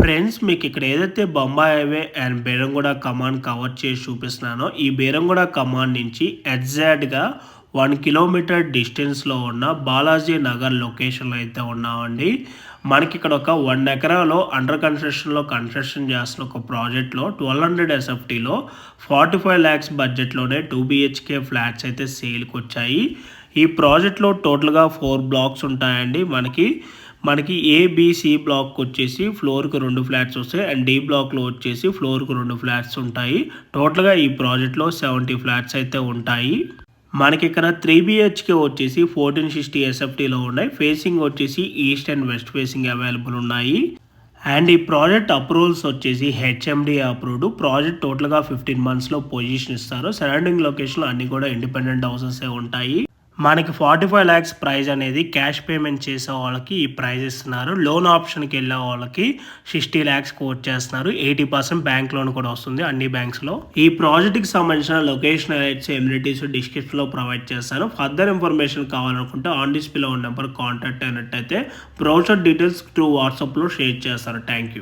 Friends మీకు ఇక్కడ ఏదైతే Bombay highway and Beeramguda come on cover చేసి చూపిస్తున్నానో ఈ బేరంగూడ కమాన్ నుంచి ఎగ్జాక్ట్గా 1 కిలోమీటర్ డిస్టెన్స్లో ఉన్న బాలాజీ నగర్ లొకేషన్లో అయితే ఉన్నామండి. మనకి ఇక్కడ ఒక 1 ఎకరాలో అండర్ కన్స్ట్రక్షన్ చేస్తున్న ఒక ప్రాజెక్ట్లో 1200 ఎస్ఎఫ్టీలో 45 lakhs బడ్జెట్లోనే 2 BHK ఫ్లాట్స్ అయితే సేల్కి వచ్చాయి. ఈ ప్రాజెక్ట్లో టోటల్గా 4 బ్లాక్స్ ఉంటాయండి. మనకి ఏబిసి బ్లాక్ వచ్చేసి ఫ్లోర్కి 2 ఫ్లాట్స్ వస్తాయి అండ్ డి బ్లాక్లో వచ్చేసి ఫ్లోర్కి 2 ఫ్లాట్స్ ఉంటాయి. టోటల్గా ఈ ప్రాజెక్ట్లో 70 ఫ్లాట్స్ అయితే ఉంటాయి. మనకి ఇక్కడ 3 BHK వచ్చేసి 1460 ఎస్ఎఫ్టీలో ఉన్నాయి. ఫేసింగ్ వచ్చేసి east and west facing available ఉన్నాయి. అండ్ ఈ ప్రాజెక్ట్ అప్రూవల్స్ వచ్చేసి హెచ్ఎండి అప్రూవ్డ్. ప్రాజెక్ట్ టోటల్గా 15 monthsలో పొజిషన్ ఇస్తారు. సరౌండింగ్ లొకేషన్లో అన్ని కూడా ఇండిపెండెంట్ హౌసెస్ ఉంటాయి. మనకి 45 lakhs ప్రైజ్ అనేది క్యాష్ పేమెంట్ చేసే వాళ్ళకి ఈ ప్రైజ్ ఇస్తున్నారు. లోన్ ఆప్షన్కి వెళ్ళే వాళ్ళకి 60 lakhs కోట్ చేస్తున్నారు. 80% బ్యాంక్ లోన్ కూడా వస్తుంది అన్ని బ్యాంక్స్లో. ఈ ప్రాజెక్ట్కి సంబంధించిన లొకేషన్ రైట్స్ ఎమ్యూనిటీస్ డిస్క్రిప్షన్లో ప్రొవైడ్ చేస్తాను. ఫర్దర్ ఇన్ఫర్మేషన్ కావాలనుకుంటే ఆన్ డిస్ప్లేలో ఉన్న నెంబర్ కాంటాక్ట్ అయినట్టయితే బ్రౌచర్ డీటెయిల్స్ త్రూ వాట్సాప్లో షేర్ చేస్తారు. Thank you.